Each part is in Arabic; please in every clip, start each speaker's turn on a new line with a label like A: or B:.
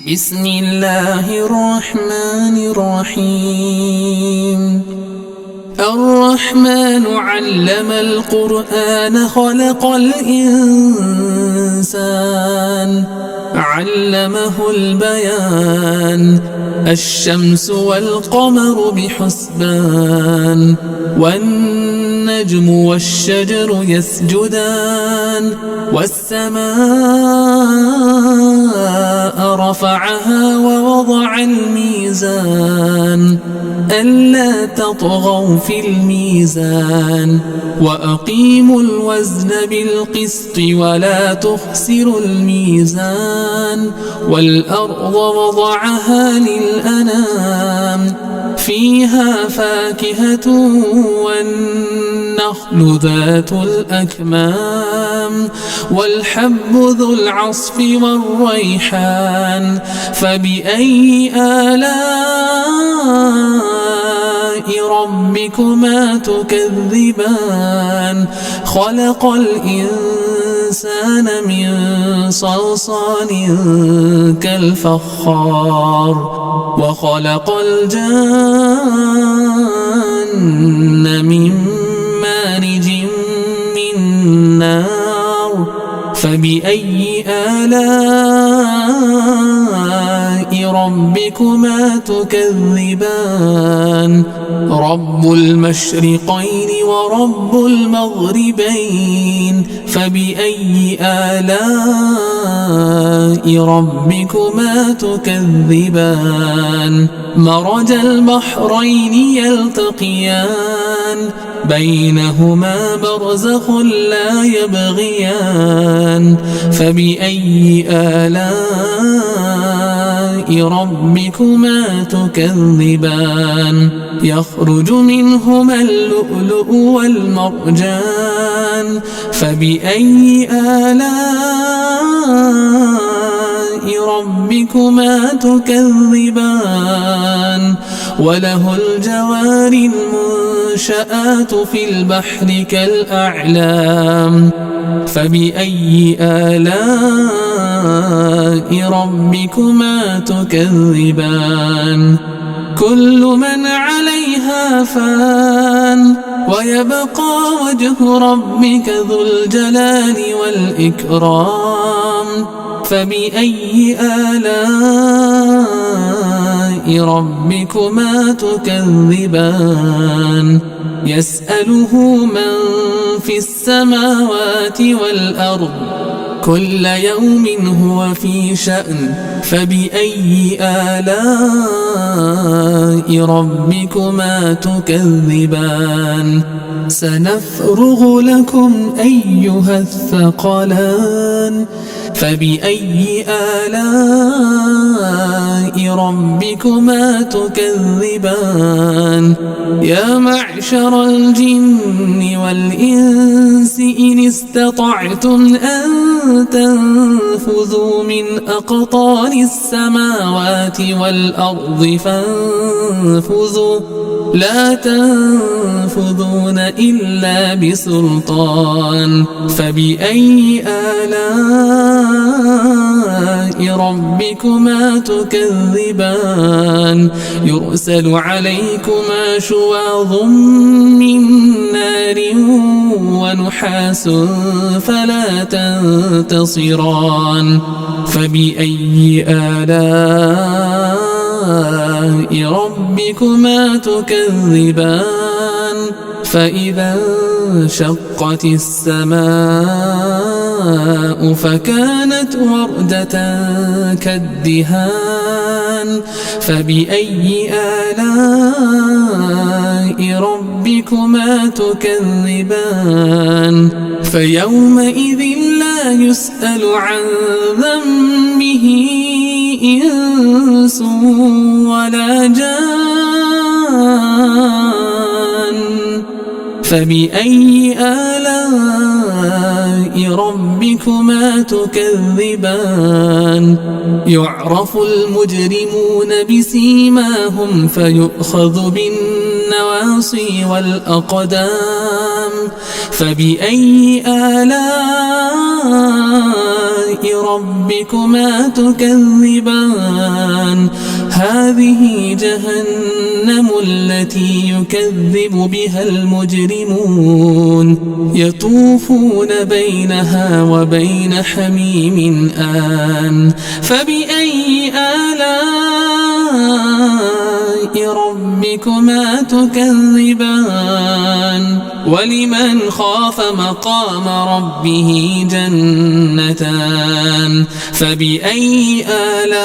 A: بسم الله الرحمن الرحيم. الرحمن علم القرآن خلق الإنسان علمه البيان. الشمس والقمر بحسبان والنجم والشجر يسجدان والسماء رفعها ووضع الميزان ألا تطغوا في الميزان وأقيموا الوزن بالقسط ولا تخسروا الميزان. والأرض وضعها للأنام فيها فاكهة والنخل ذات الأكمام والحب ذو العصف والريحان. فبأي آلاء ربكما تكذبان؟ خلق الإنسان من صلصال كالفخار وخلق الجن من مارج من نار. فبأي آلاء ربكما تكذبان؟ رب المشرقين ورب المغربين. فبأي آلاء ربكما تكذبان؟ مرج البحرين يلتقيان بينهما برزخ لا يبغيان. فبأي آلاء ربكما تكذبان؟ يخرج منهما اللؤلؤ والمرجان. فبأي آلاء ربكما تكذبان؟ وله الجوار المنشآت في البحر كالأعلام. فبأي آلاء ربكما تكذبان؟ كل من عليها فان ويبقى وجه ربك ذو الجلال والإكرام. فبأي آلاء ربكما تكذبان؟ يسأله من في السماوات والأرض كل يوم هو في شأن. فبأي آلاء ربكما تكذبان؟ سنفرغ لكم أيها الثقلان. فبأي آلاء ربكما تكذبان؟ يا معشر الجن والإنس إن استطعتم أن تنفذوا من أقطار السماوات والأرض فانفذوا لا تنفذون إلا بسلطان. فبأي آلاء ربكما تكذبان؟ يرسل عليكما شواظ من نار ونحاس فلا تنتصران. فبأي آلاء ربكما تكذبان؟ فإذا انشقت السماء فكانت وردة كالدهان. فبأي آلاء ربكما تكذبان؟ فيومئذ لا يسأل عن ذنبه إنس ولا جان. فبأي آلاء ربكما تكذبان؟ يعرف المجرمون بسيماهم فيؤخذ بالنسبة النواصي والأقدام. فبأي آلاء ربكما تكذبان؟ هذه جهنم التي يكذب بها المجرمون، يطوفون بينها وبين حميم آن. فبأي آلاء ربكما تكذبان؟ ولمن خاف مقام ربه جنتان. فبأي آلاء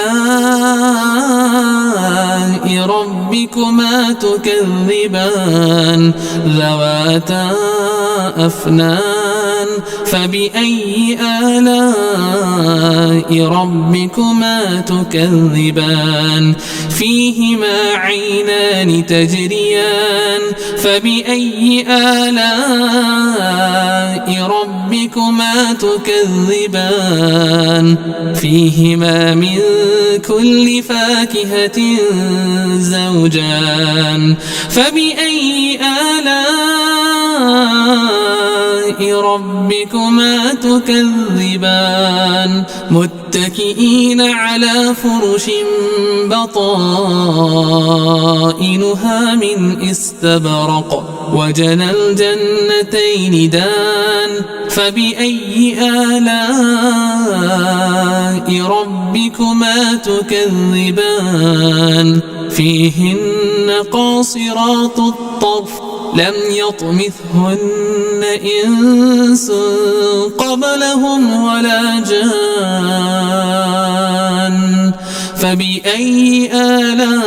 A: ربكما تكذبان؟ ذواتا أفنان. فبأي آلاء ربكما تكذبان؟ فيهما عينان تجريان. فبأي آلاء ربكما تكذبان؟ فيهما من كل فاكهة زوجان. فبأي آلاء ربكما تكذبان؟ متكئين على فرش بطائنها من استبرق، وجنى الجنتين دان. فبأي آلاء ربكما تكذبان؟ فيهن قاصرات الطرف لم يطمثهن إنس قبلهم ولا جان. فبأي آلاء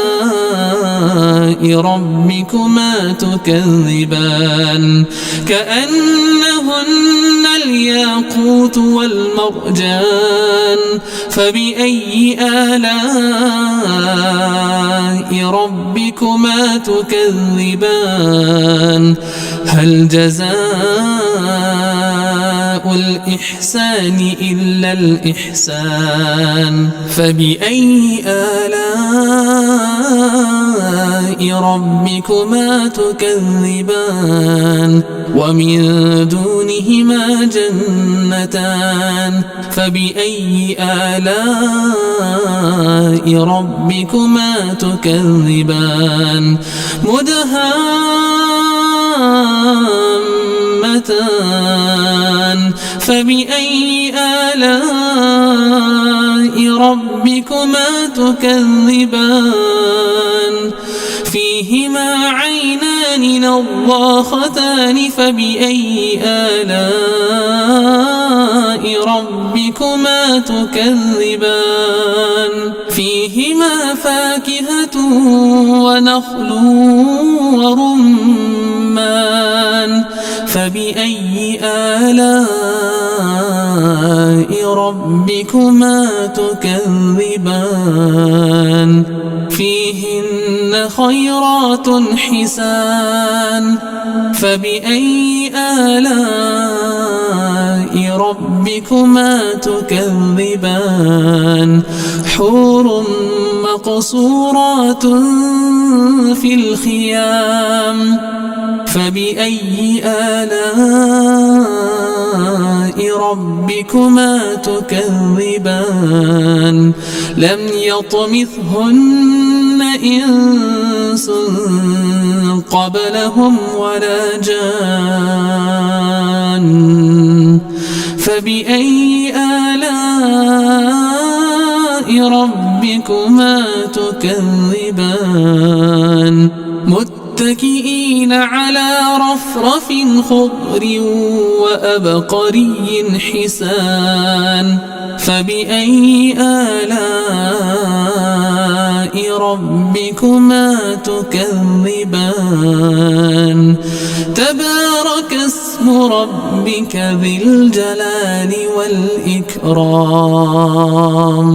A: ربكما تكذبان؟ كأنهن الياقوت والمرجان. فبأي آلاء ربكما تكذبان؟ هل جزاء الإحسان إلا الإحسان؟ فبأي آلاء ربكما تكذبان؟ ومن دونهما جنتان. فبأي آلاء ربكما تكذبان؟ مدهامتان. فبأي آلاء ربكما تكذبان؟ فيهما عينان نضاختان. فبأي آلاء ربكما تكذبان؟ فيهما فاكهة ونخل ورمان. فبأي آلاء ربكما تكذبان؟ فيهن خيرات حسان. فبأي آلاء ربكما تكذبان؟ حور مقصورات في الخيام. فبأي آلاء ربكما تكذبان؟ لم يطمثهن إنس قبلهم ولا جان. فبأي آلاء ربكما تكذبان؟ متكئين على رفرف خضر وأبقري حسان. فبأي آلاء ربكما تكذبان؟ تبارك اسم ربك ذي الجلال والإكرام.